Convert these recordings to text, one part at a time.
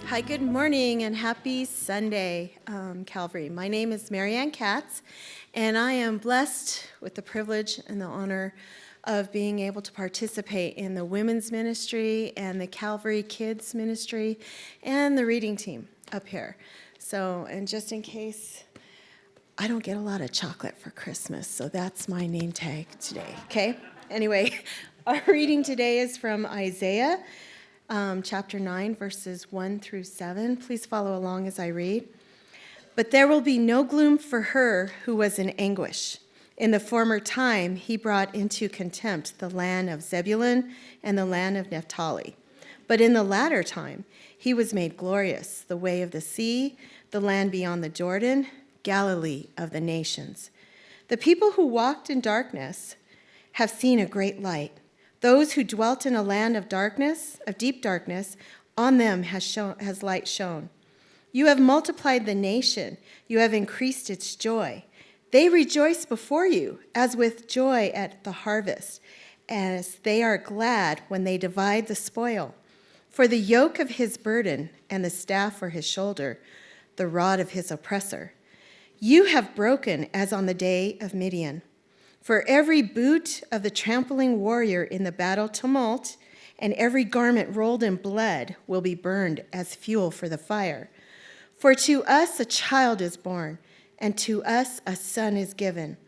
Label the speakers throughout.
Speaker 1: Hi, good morning, and happy Sunday, Calvary. My name is Marianne Katz, and I am blessed with the privilege and the honor of being able to participate in the women's ministry and the Calvary Kids ministry and the reading team up here. So, and just in case, I don't get a lot of chocolate for Christmas, so that's my name tag today, okay? Anyway, our reading today is from Isaiah chapter 9, verses 1 through 7. Please follow along as I read. But there will be no gloom for her who was in anguish. In the former time, he brought into contempt the land of Zebulun and the land of Naphtali. But in the latter time, he was made glorious, the way of the sea, the land beyond the Jordan, Galilee of the nations. The people who walked in darkness have seen a great light. Those who dwelt in a land of darkness, of deep darkness, on them has light shone. You have multiplied the nation. You have increased its joy. They rejoice before you as with joy at the harvest, as they are glad when they divide the spoil. For the yoke of his burden and the staff for his shoulder, the rod of his oppressor, you have broken as on the day of Midian. For every boot of the trampling warrior in the battle tumult, and every garment rolled in blood will be burned as fuel for the fire. For to us a child is born, and to us a son is given,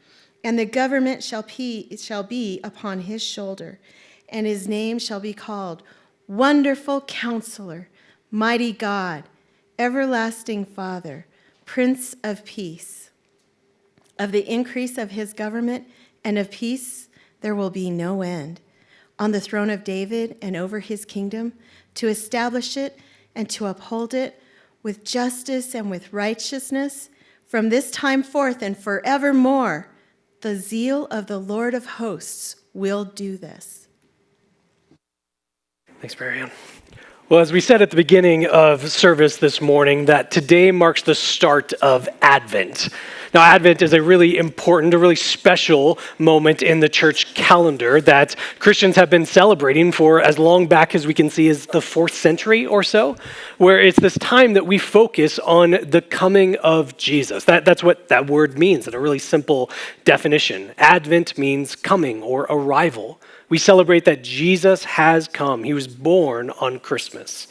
Speaker 1: and the government shall be upon his shoulder, and his name shall be called Wonderful Counselor, Mighty God, Everlasting Father, Prince of Peace. Of the increase of his government and of peace there will be no end, on the throne of David and over his kingdom, to establish it and to uphold it with justice and with righteousness from this time forth and forevermore. The zeal of the Lord of hosts will do this.
Speaker 2: Thanks, Marianne. Well, as we said at the beginning of service this morning, that today marks the start of Advent. Now, Advent is a really important, a really special moment in the church calendar that Christians have been celebrating for as long back as we can see as the 4th century or so, where it's this time that we focus on the coming of Jesus. That's what that word means in a really simple definition. Advent means coming or arrival. We celebrate that Jesus has come. He was born on Christmas.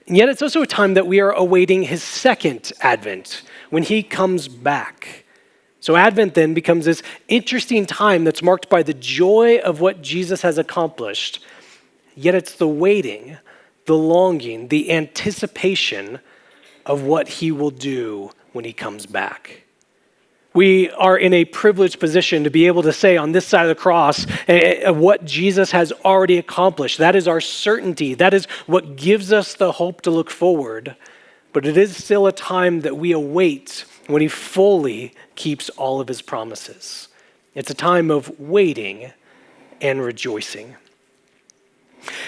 Speaker 2: And yet it's also a time that we are awaiting his second advent, when he comes back. So Advent then becomes this interesting time that's marked by the joy of what Jesus has accomplished, yet it's the waiting, the longing, the anticipation of what he will do when he comes back. We are in a privileged position to be able to say on this side of the cross what Jesus has already accomplished. That is our certainty. That is what gives us the hope to look forward. But it is still a time that we await when he fully keeps all of his promises. It's a time of waiting and rejoicing.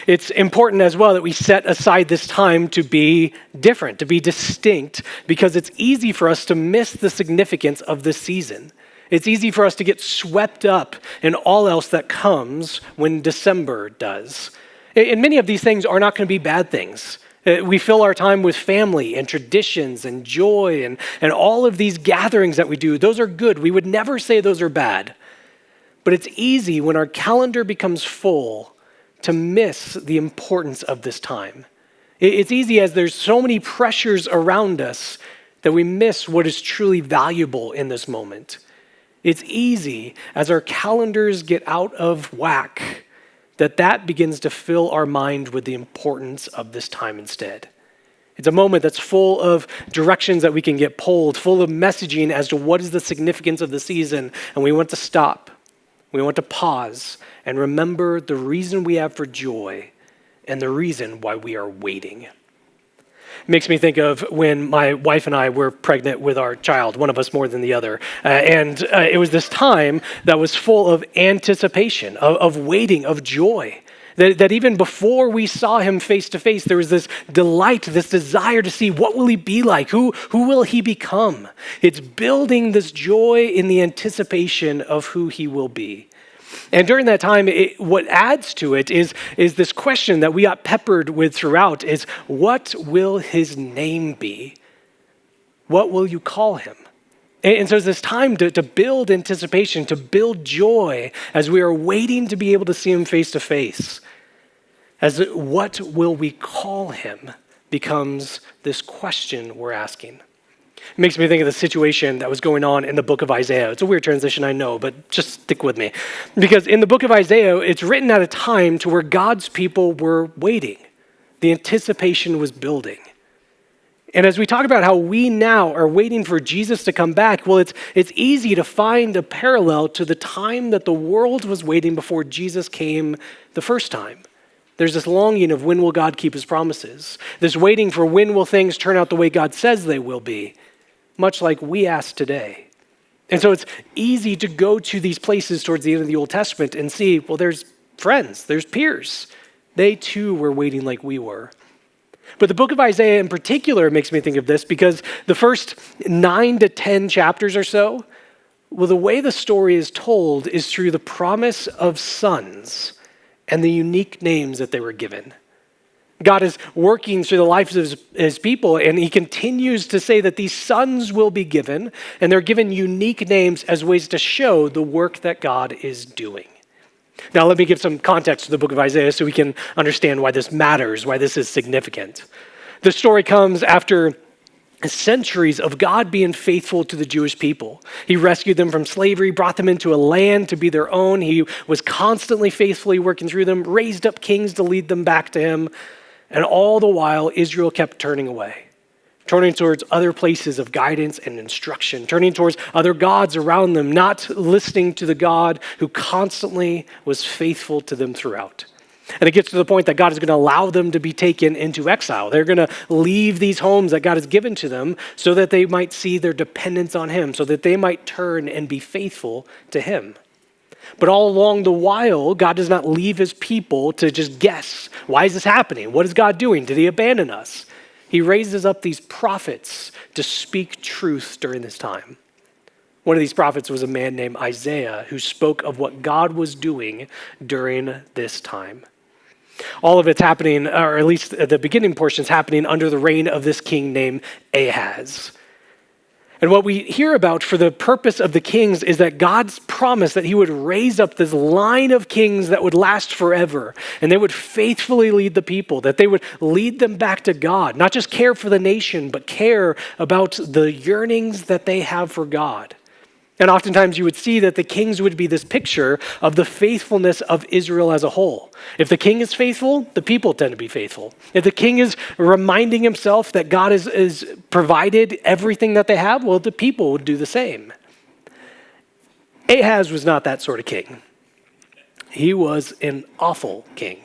Speaker 2: It's important as well that we set aside this time to be different, to be distinct, because it's easy for us to miss the significance of this season. It's easy for us to get swept up in all else that comes when December does. And many of these things are not going to be bad things. We fill our time with family and traditions and joy and all of these gatherings that we do. Those are good. We would never say those are bad. But it's easy when our calendar becomes full to miss the importance of this time. It's easy as there's so many pressures around us that we miss what is truly valuable in this moment. It's easy as our calendars get out of whack that begins to fill our mind with the importance of this time instead. It's a moment that's full of directions that we can get pulled, full of messaging as to what is the significance of the season, and we want to stop. We want to pause and remember the reason we have for joy and the reason why we are waiting. It makes me think of when my wife and I were pregnant with our child, one of us more than the other. It was this time that was full of anticipation, of waiting, of joy. That even before we saw him face to face, there was this delight, this desire to see what will he be like? Who will he become? It's building this joy in the anticipation of who he will be. And during that time, what adds to it is this question that we got peppered with throughout is, what will his name be? What will you call him? And so it's this time to build anticipation, to build joy as we are waiting to be able to see him face to face. As what will we call him becomes this question we're asking. It makes me think of the situation that was going on in the book of Isaiah. It's a weird transition, I know, but just stick with me. Because in the book of Isaiah, it's written at a time to where God's people were waiting. The anticipation was building. And as we talk about how we now are waiting for Jesus to come back, well, it's easy to find a parallel to the time that the world was waiting before Jesus came the first time. There's this longing of when will God keep his promises? This waiting for when will things turn out the way God says they will be, much like we ask today. And so it's easy to go to these places towards the end of the Old Testament and see, well, there's friends, there's peers. They too were waiting like we were. But the book of Isaiah in particular makes me think of this because the first 9 to 10 chapters or so, well, the way the story is told is through the promise of sons and the unique names that they were given. God is working through the lives of his people, and he continues to say that these sons will be given, and they're given unique names as ways to show the work that God is doing. Now, let me give some context to the book of Isaiah so we can understand why this matters, why this is significant. The story comes after centuries of God being faithful to the Jewish people. He rescued them from slavery, brought them into a land to be their own. He was constantly faithfully working through them, raised up kings to lead them back to him. And all the while, Israel kept turning away, turning towards other places of guidance and instruction, turning towards other gods around them, not listening to the God who constantly was faithful to them throughout. And it gets to the point that God is going to allow them to be taken into exile. They're going to leave these homes that God has given to them so that they might see their dependence on him, so that they might turn and be faithful to him. But all along the while, God does not leave his people to just guess, why is this happening? What is God doing? Did he abandon us? He raises up these prophets to speak truth during this time. One of these prophets was a man named Isaiah who spoke of what God was doing during this time. All of it's happening, or at least the beginning portion is happening under the reign of this king named Ahaz. And what we hear about for the purpose of the kings is that God's promise that he would raise up this line of kings that would last forever, and they would faithfully lead the people, that they would lead them back to God, not just care for the nation, but care about the yearnings that they have for God. And oftentimes you would see that the kings would be this picture of the faithfulness of Israel as a whole. If the king is faithful, the people tend to be faithful. If the king is reminding himself that God has provided everything that they have, well, the people would do the same. Ahaz was not that sort of king. He was an awful king.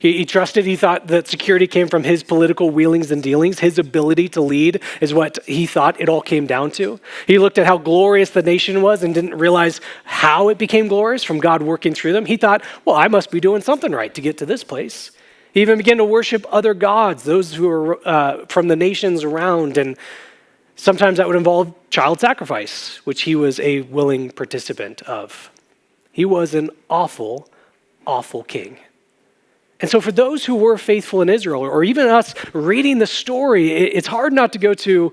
Speaker 2: He trusted, he thought that security came from his political wheelings and dealings. His ability to lead is what he thought it all came down to. He looked at how glorious the nation was and didn't realize how it became glorious from God working through them. He thought, well, I must be doing something right to get to this place. He even began to worship other gods, those who were from the nations around. And sometimes that would involve child sacrifice, which he was a willing participant of. He was an awful, awful king. And so for those who were faithful in Israel, or even us reading the story, it's hard not to go to,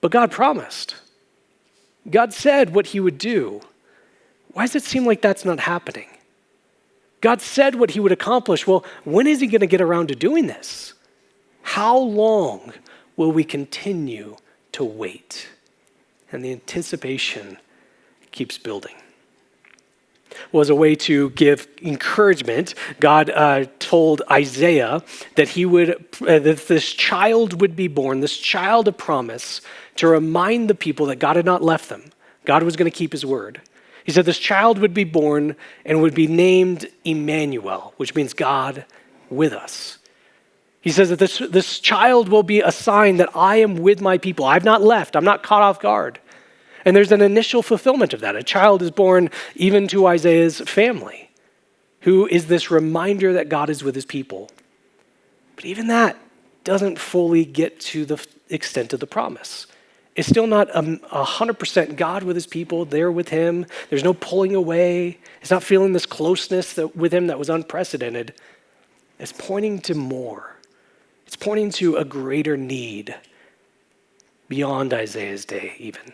Speaker 2: but God promised. God said what he would do. Why does it seem like that's not happening? God said what he would accomplish. Well, when is he going to get around to doing this? How long will we continue to wait? And the anticipation keeps building. Well, as a way to give encouragement, God told Isaiah that that this child would be born, this child of promise, to remind the people that God had not left them. God was going to keep his word. He said this child would be born and would be named Emmanuel, which means God with us. He says that this child will be a sign that I am with my people. I've not left. I'm not caught off guard. And there's an initial fulfillment of that. A child is born even to Isaiah's family, who is this reminder that God is with his people. But even that doesn't fully get to the extent of the promise. is still not 100% God with his people, there with him. There's no pulling away. It's not feeling this closeness with him that was unprecedented. It's pointing to more. It's pointing to a greater need beyond Isaiah's day even.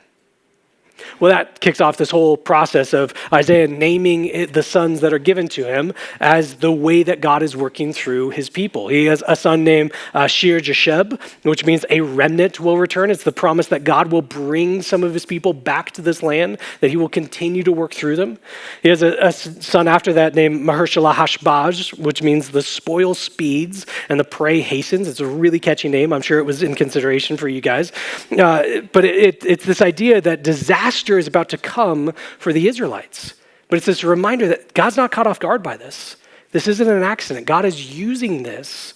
Speaker 2: Well, that kicks off this whole process of Isaiah naming the sons that are given to him as the way that God is working through his people. He has a son named Shir Jasheb, which means a remnant will return. It's the promise that God will bring some of his people back to this land, that he will continue to work through them. He has a son after that named Mahershala Hashbaz, which means the spoil speeds and the prey hastens. It's a really catchy name. I'm sure it was in consideration for you guys. But it's this idea that disaster is about to come for the Israelites. But it's this reminder that God's not caught off guard by this. This isn't an accident. God is using this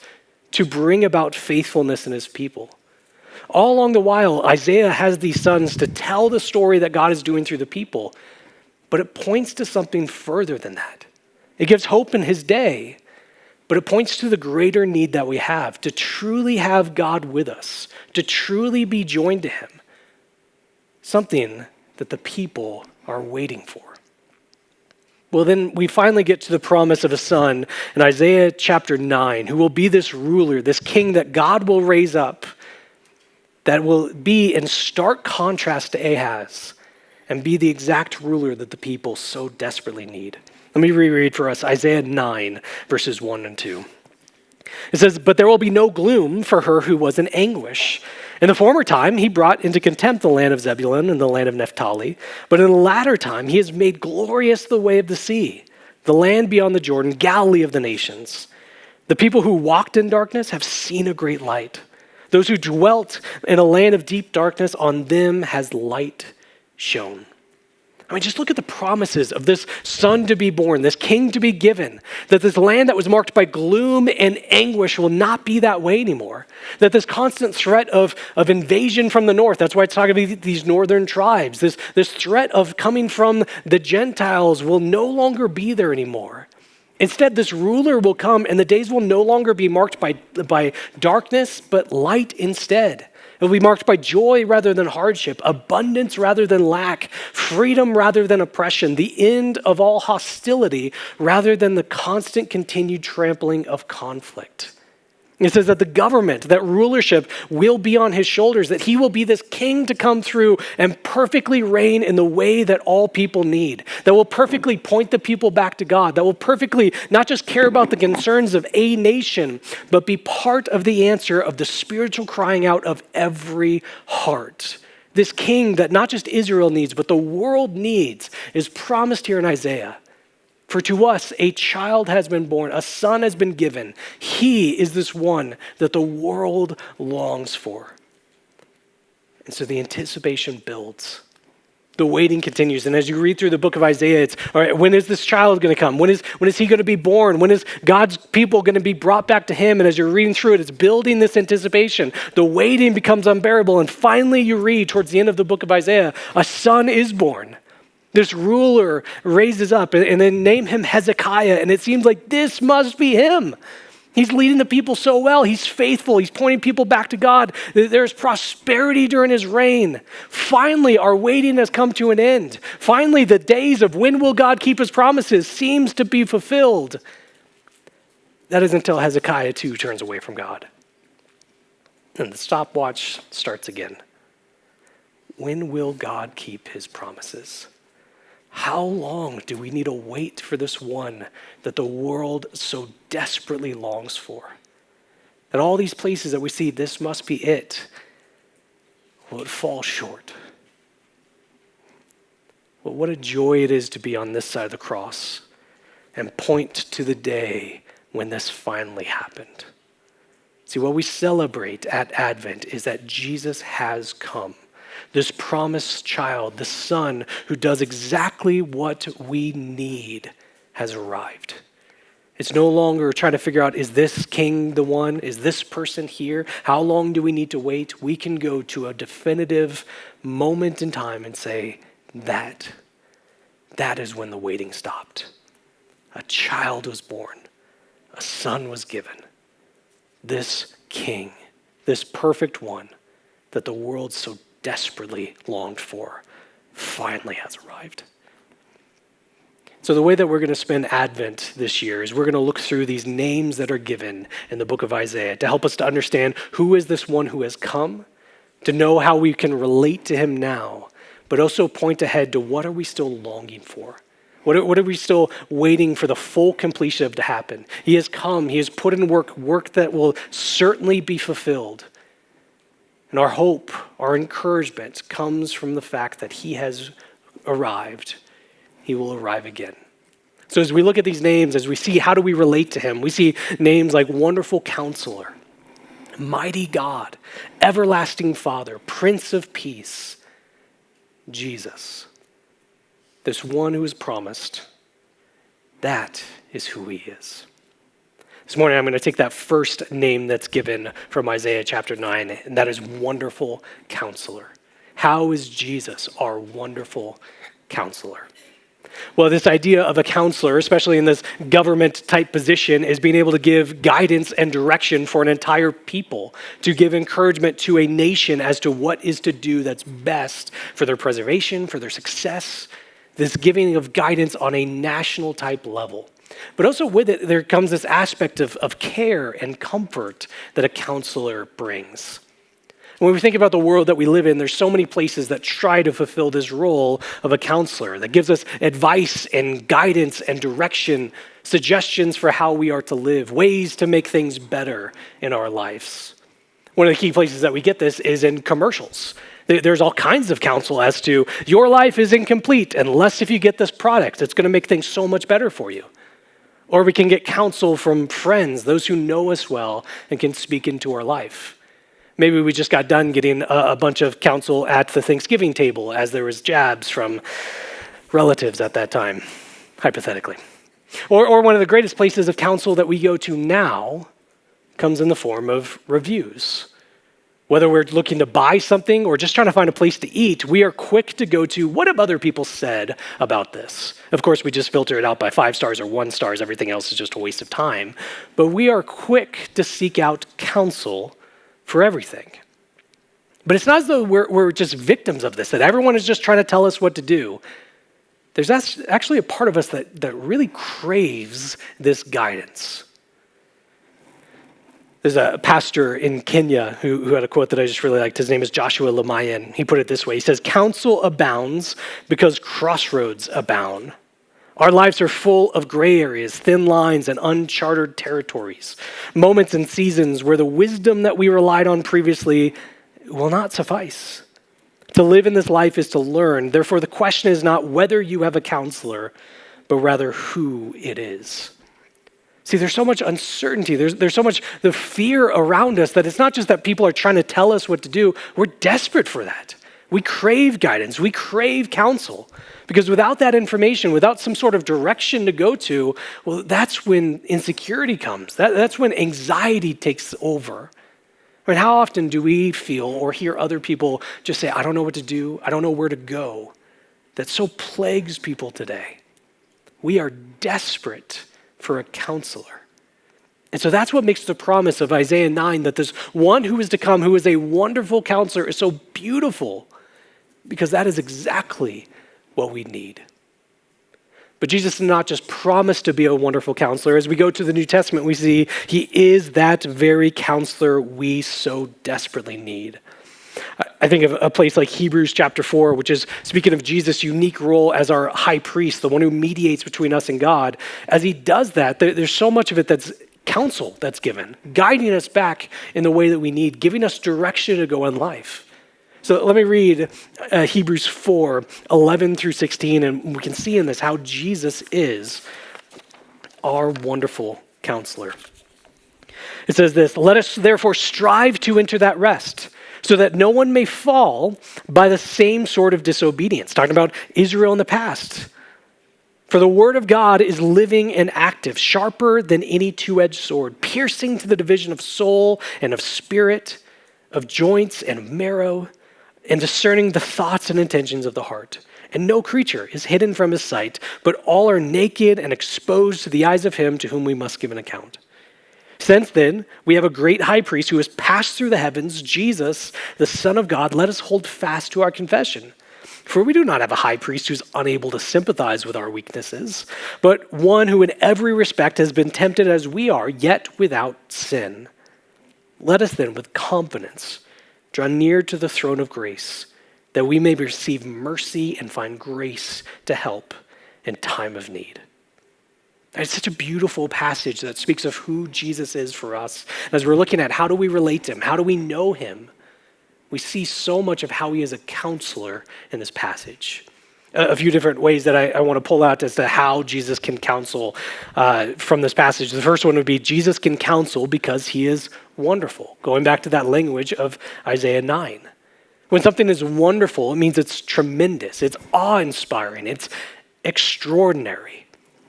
Speaker 2: to bring about faithfulness in his people. All along the while, Isaiah has these sons to tell the story that God is doing through the people, but it points to something further than that. It gives hope in his day, but it points to the greater need that we have to truly have God with us, to truly be joined to him. Something that the people are waiting for. Well, then we finally get to the promise of a son in Isaiah chapter 9, who will be this ruler, this king that God will raise up, that will be in stark contrast to Ahaz and be the exact ruler that the people so desperately need. Let me reread for us Isaiah 9, verses 1 and 2. It says, "But there will be no gloom for her who was in anguish. In the former time, he brought into contempt the land of Zebulun and the land of Naphtali. But in the latter time, he has made glorious the way of the sea, the land beyond the Jordan, Galilee of the nations. The people who walked in darkness have seen a great light. Those who dwelt in a land of deep darkness, on them has light shone." I mean, just look at the promises of this son to be born, this king to be given, that this land that was marked by gloom and anguish will not be that way anymore. That this constant threat of invasion from the north, that's why it's talking about these northern tribes, this threat of coming from the Gentiles will no longer be there anymore. Instead, this ruler will come and the days will no longer be marked by darkness, but light instead. It will be marked by joy rather than hardship, abundance rather than lack, freedom rather than oppression, the end of all hostility rather than the constant continued trampling of conflict. It says that the government, that rulership will be on his shoulders, that he will be this king to come through and perfectly reign in the way that all people need, that will perfectly point the people back to God, that will perfectly not just care about the concerns of a nation, but be part of the answer of the spiritual crying out of every heart. This king that not just Israel needs, but the world needs, is promised here in Isaiah. For to us a child has been born, a son has been given. He is this one that the world longs for. And so the anticipation builds. The waiting continues. And as you read through the book of Isaiah, it's, all right, when is this child going to come? When is he going to be born? When is God's people going to be brought back to him? And as you're reading through it, it's building this anticipation. The waiting becomes unbearable. And finally you read towards the end of the book of Isaiah, a son is born. This ruler raises up and then name him Hezekiah. And it seems like this must be him. He's leading the people so well. He's faithful. He's pointing people back to God. There's prosperity during his reign. Finally, our waiting has come to an end. Finally, the days of when will God keep his promises seems to be fulfilled. That is until Hezekiah too turns away from God. And the stopwatch starts again. When will God keep his promises? How long do we need to wait for this one that the world so desperately longs for? At all these places that we see, this must be it. Will it fall short? Well, what a joy it is to be on this side of the cross and point to the day when this finally happened. See, what we celebrate at Advent is that Jesus has come. This promised child, the son who does exactly what we need, has arrived. It's no longer trying to figure out, is this king the one? Is this person here? How long do we need to wait? We can go to a definitive moment in time and say, that is when the waiting stopped. A child was born. A son was given. This king, this perfect one that the world so desperately longed for finally has arrived. So the way that we're going to spend Advent this year is we're going to look through these names that are given in the book of Isaiah to help us to understand who is this one who has come, to know how we can relate to him now, but also point ahead to what are we still longing for? What are we still waiting for the full completion of to happen? He has come, he has put in work that will certainly be fulfilled. And our hope, our encouragement comes from the fact that he has arrived. He will arrive again. So as we look at these names, as we see how do we relate to him, we see names like Wonderful Counselor, Mighty God, Everlasting Father, Prince of Peace, Jesus. This one who is promised, that is who he is. This morning I'm going to take that first name that's given from Isaiah chapter 9, and that is Wonderful Counselor. How is Jesus our wonderful counselor? Well, this idea of a counselor, especially in this government type position, is being able to give guidance and direction for an entire people, to give encouragement to a nation as to what is to do that's best for their preservation, for their success, this giving of guidance on a national type level. But also with it, there comes this aspect of care and comfort that a counselor brings. When we think about the world that we live in, there's so many places that try to fulfill this role of a counselor that gives us advice and guidance and direction, suggestions for how we are to live, ways to make things better in our lives. One of the key places that we get this is in commercials. There's all kinds of counsel as to your life is incomplete unless if you get this product, it's going to make things so much better for you. Or we can get counsel from friends, those who know us well and can speak into our life. Maybe we just got done getting a bunch of counsel at the Thanksgiving table as there was jabs from relatives at that time, hypothetically. Or one of the greatest places of counsel that we go to now comes in the form of reviews. Whether we're looking to buy something or just trying to find a place to eat, we are quick to go to what have other people said about this? Of course, we just filter it out by 5 stars or 1 stars. Everything else is just a waste of time. But we are quick to seek out counsel for everything. But it's not as though we're just victims of this, that everyone is just trying to tell us what to do. There's actually a part of us that really craves this guidance. There's a pastor in Kenya who had a quote that I just really liked. His name is Joshua Lamayan. He put it this way. He says, "Counsel abounds because crossroads abound. Our lives are full of gray areas, thin lines, and uncharted territories. Moments and seasons where the wisdom that we relied on previously will not suffice. To live in this life is to learn. Therefore, the question is not whether you have a counselor, but rather who it is." See, there's so much uncertainty. There's so much the fear around us that it's not just that people are trying to tell us what to do. We're desperate for that. We crave guidance. We crave counsel. Because without that information, without some sort of direction to go to, well, that's when insecurity comes. That's when anxiety takes over. I mean, how often do we feel or hear other people just say, I don't know what to do, I don't know where to go? That so plagues people today. We are desperate for a counselor. And so that's what makes the promise of Isaiah 9 that this one who is to come, who is a wonderful counselor, is so beautiful, because that is exactly what we need. But Jesus did not just promise to be a wonderful counselor. As we go to the New Testament, we see he is that very counselor we so desperately need. I think of a place like Hebrews chapter 4, which is speaking of Jesus' unique role as our high priest, the one who mediates between us and God. As he does that, there's so much of it that's counsel that's given, guiding us back in the way that we need, giving us direction to go in life. So let me read Hebrews 4, 11 through 16, and we can see in this how Jesus is our wonderful counselor. It says this, "Let us therefore strive to enter that rest, so that no one may fall by the same sort of disobedience." Talking about Israel in the past. "For the word of God is living and active, sharper than any two-edged sword, piercing to the division of soul and of spirit, of joints and of marrow, and discerning the thoughts and intentions of the heart. And no creature is hidden from his sight, but all are naked and exposed to the eyes of him to whom we must give an account. Since then, we have a great high priest who has passed through the heavens, Jesus, the Son of God. Let us hold fast to our confession. For we do not have a high priest who's unable to sympathize with our weaknesses, but one who in every respect has been tempted as we are, yet without sin. Let us then with confidence draw near to the throne of grace, that we may receive mercy and find grace to help in time of need. It's such a beautiful passage that speaks of who Jesus is for us. As we're looking at how do we relate to him, how do we know him, we see so much of how he is a counselor in this passage. A few different ways that I want to pull out as to how Jesus can counsel from this passage. The first one would be Jesus can counsel because he is wonderful. Going back to that language of Isaiah 9. When something is wonderful, it means it's tremendous, it's awe-inspiring, it's extraordinary.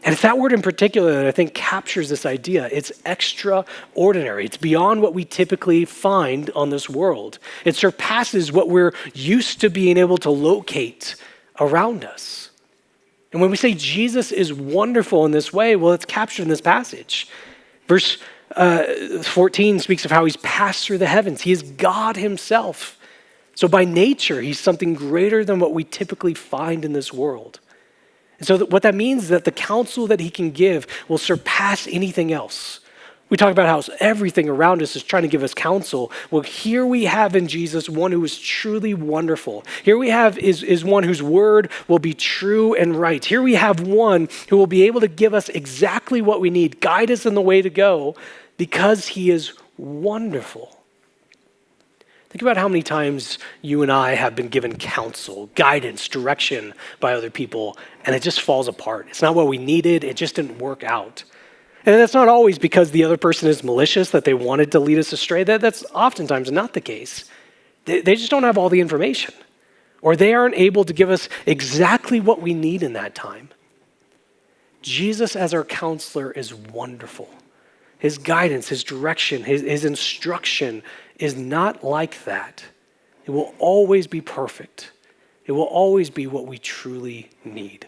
Speaker 2: And it's that word in particular that I think captures this idea. It's extraordinary. It's beyond what we typically find on this world. It surpasses what we're used to being able to locate around us. And when we say Jesus is wonderful in this way, well, it's captured in this passage. Verse 14 speaks of how he's passed through the heavens. He is God himself. So by nature, he's something greater than what we typically find in this world. And so what that means is that the counsel that he can give will surpass anything else. We talk about how everything around us is trying to give us counsel. Well, here we have in Jesus one who is truly wonderful. Here we have is one whose word will be true and right. Here we have one who will be able to give us exactly what we need, guide us in the way to go, because he is wonderful. Think about how many times you and I have been given counsel, guidance, direction by other people, and it just falls apart. It's not what we needed. It just didn't work out. And that's not always because the other person is malicious, that they wanted to lead us astray. That's oftentimes not the case. They just don't have all the information, or they aren't able to give us exactly what we need in that time. Jesus as our counselor is wonderful. His guidance, his direction, his instruction is not like that. It will always be perfect. It will always be what we truly need.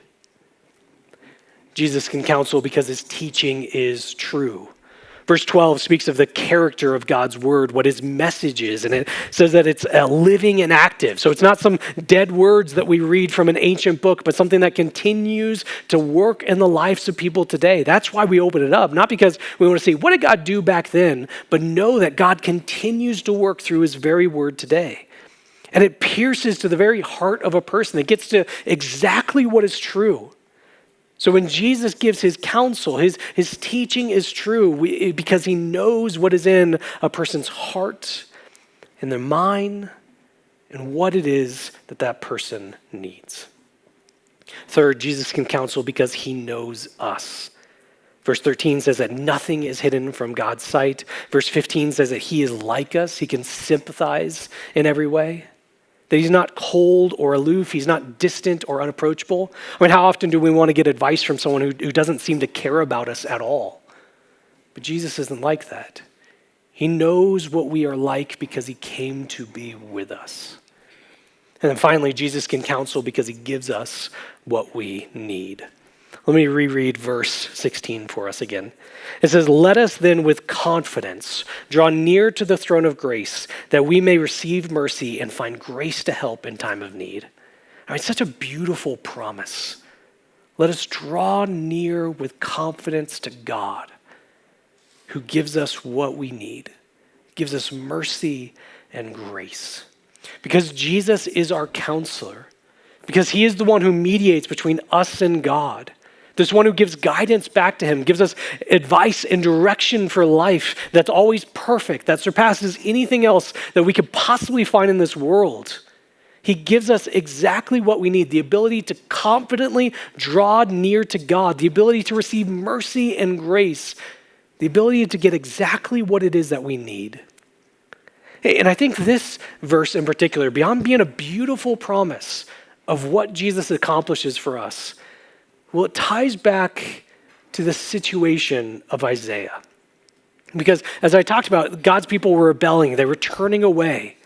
Speaker 2: Jesus can counsel because his teaching is true. Verse 12 speaks of the character of God's word, what his message is, and it says that it's living and active. So it's not some dead words that we read from an ancient book, but something that continues to work in the lives of people today. That's why we open it up, not because we want to see, what did God do back then, but know that God continues to work through his very word today. And it pierces to the very heart of a person. It gets to exactly what is true. So when Jesus gives his counsel, his teaching is true because he knows what is in a person's heart, in their mind, and what it is that that person needs. Third, Jesus can counsel because he knows us. Verse 13 says that nothing is hidden from God's sight. Verse 15 says that he is like us. He can sympathize in every way. That he's not cold or aloof. He's not distant or unapproachable. I mean, how often do we want to get advice from someone who doesn't seem to care about us at all? But Jesus isn't like that. He knows what we are like because he came to be with us. And then finally, Jesus can counsel because he gives us what we need. Let me reread verse 16 for us again. It says, "Let us then with confidence draw near to the throne of grace, that we may receive mercy and find grace to help in time of need." I mean, such a beautiful promise. Let us draw near with confidence to God, who gives us what we need, gives us mercy and grace. Because Jesus is our counselor, because he is the one who mediates between us and God. This one who gives guidance back to him, gives us advice and direction for life that's always perfect, that surpasses anything else that we could possibly find in this world. He gives us exactly what we need, the ability to confidently draw near to God, the ability to receive mercy and grace, the ability to get exactly what it is that we need. And I think this verse in particular, beyond being a beautiful promise of what Jesus accomplishes for us, well, it ties back to the situation of Isaiah. Because as I talked about, God's people were rebelling, they were turning away.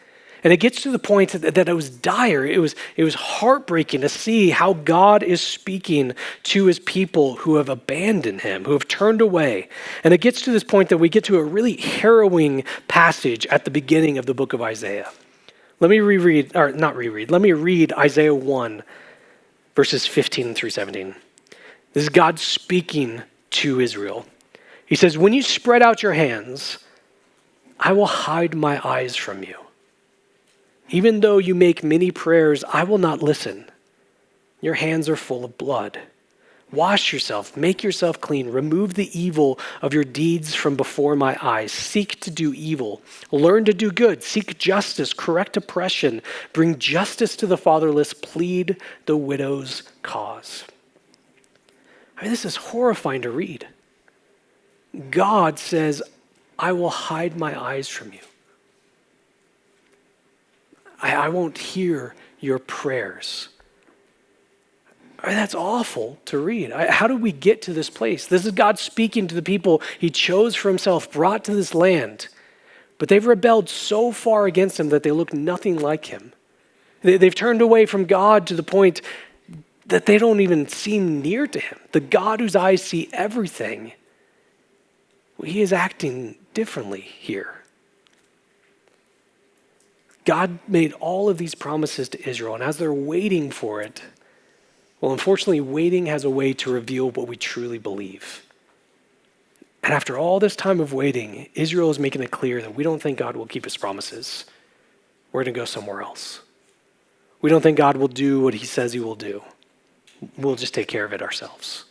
Speaker 2: And it gets to the point that it was dire. It was heartbreaking to see how God is speaking to his people who have abandoned him, who have turned away. And it gets to this point that we get to a really harrowing passage at the beginning of the book of Isaiah. Let me read Isaiah 1, verses 15 through 17. This is God speaking to Israel. He says, "When you spread out your hands, I will hide my eyes from you. Even though you make many prayers, I will not listen. Your hands are full of blood. Wash yourself, make yourself clean, remove the evil of your deeds from before my eyes. Seek to do evil, learn to do good, seek justice, correct oppression, bring justice to the fatherless, plead the widow's cause." I mean, this is horrifying to read. God says, "I will hide my eyes from you. I won't hear your prayers." I mean, that's awful to read. How did we get to this place? This is God speaking to the people he chose for himself, brought to this land. But they've rebelled so far against him that they look nothing like him. They've turned away from God to the point that they don't even seem near to him. The God whose eyes see everything, he is acting differently here. God made all of these promises to Israel, and as they're waiting for it, well, unfortunately, waiting has a way to reveal what we truly believe. And after all this time of waiting, Israel is making it clear that we don't think God will keep his promises. We're going to go somewhere else. We don't think God will do what he says he will do. We'll just take care of it ourselves.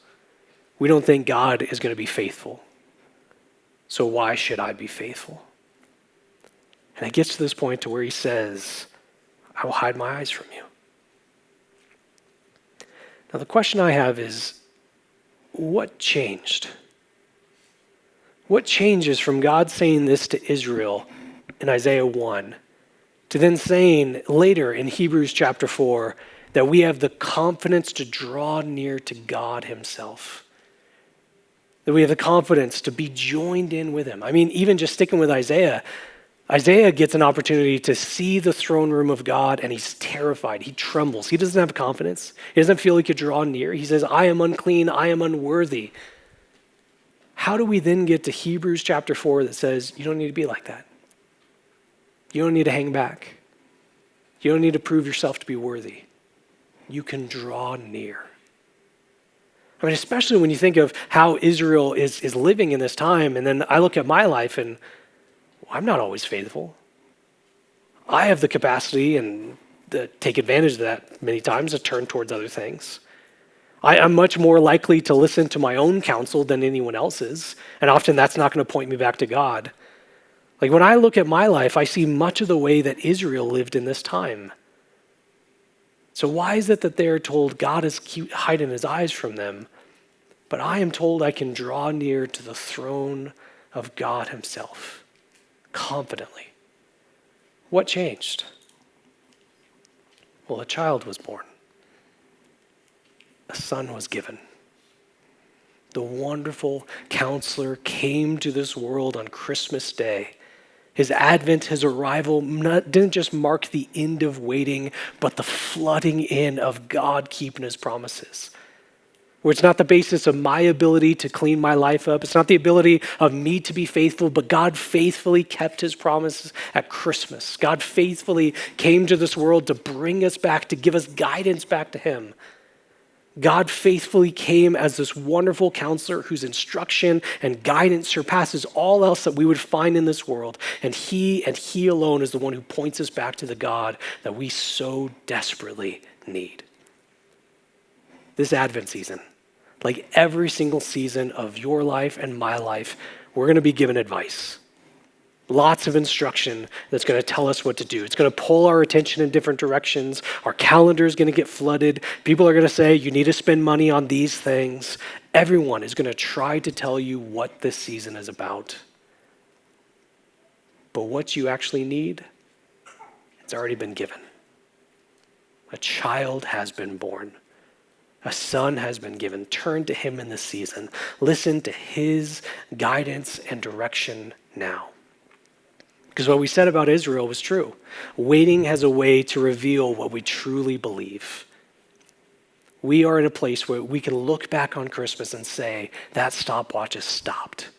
Speaker 2: We don't think God is going to be faithful. So why should I be faithful? And it gets to this point to where he says, "I will hide my eyes from you." Now the question I have is, what changed? What changes from God saying this to Israel in Isaiah 1 to then saying later in Hebrews chapter 4 that we have the confidence to draw near to God himself? That we have the confidence to be joined in with him. I mean, even just sticking with Isaiah gets an opportunity to see the throne room of God, and he's terrified. He trembles. He doesn't have confidence. He doesn't feel he could draw near. He says, "I am unclean. I am unworthy." How do we then get to Hebrews chapter 4 that says, you don't need to be like that? You don't need to hang back. You don't need to prove yourself to be worthy. You can draw near. I mean, especially when you think of how Israel is living in this time, and then I look at my life and I'm not always faithful. I have the capacity and take advantage of that many times to turn towards other things. I'm much more likely to listen to my own counsel than anyone else's, and often that's not going to point me back to God. Like when I look at my life, I see much of the way that Israel lived in this time. So why is it that they're told God is hiding his eyes from them, but I am told I can draw near to the throne of God himself confidently? What changed? Well, a child was born. A son was given. The wonderful counselor came to this world on Christmas Day. His advent, his arrival, didn't just mark the end of waiting, but the flooding in of God keeping his promises. Where it's not the basis of my ability to clean my life up. It's not the ability of me to be faithful, but God faithfully kept his promises at Christmas. God faithfully came to this world to bring us back, to give us guidance back to him. God faithfully came as this wonderful counselor whose instruction and guidance surpasses all else that we would find in this world. And he alone is the one who points us back to the God that we so desperately need. This Advent season, like every single season of your life and my life, we're going to be given advice. Lots of instruction that's going to tell us what to do. It's going to pull our attention in different directions. Our calendar is going to get flooded. People are going to say, you need to spend money on these things. Everyone is going to try to tell you what this season is about. But what you actually need, it's already been given. A child has been born. A son has been given. Turn to him in this season. Listen to his guidance and direction now. Because what we said about Israel was true. Waiting has a way to reveal what we truly believe. We are in a place where we can look back on Christmas and say, that stopwatch has stopped.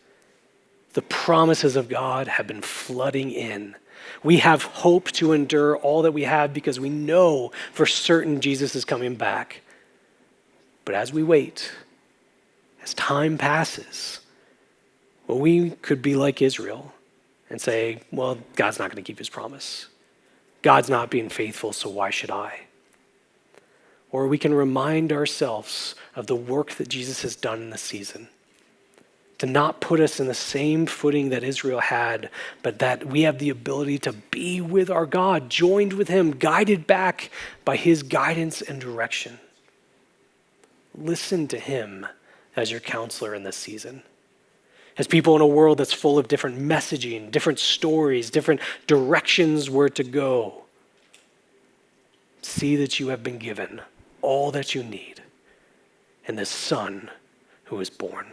Speaker 2: The promises of God have been flooding in. We have hope to endure all that we have because we know for certain Jesus is coming back. But as we wait, as time passes, well, we could be like Israel and say, well, God's not going to keep his promise. God's not being faithful, so why should I? Or we can remind ourselves of the work that Jesus has done in this season, to not put us in the same footing that Israel had, but that we have the ability to be with our God, joined with him, guided back by his guidance and direction. Listen to him as your counselor in this season. As people in a world that's full of different messaging, different stories, different directions where to go, see that you have been given all that you need in the Son who is born.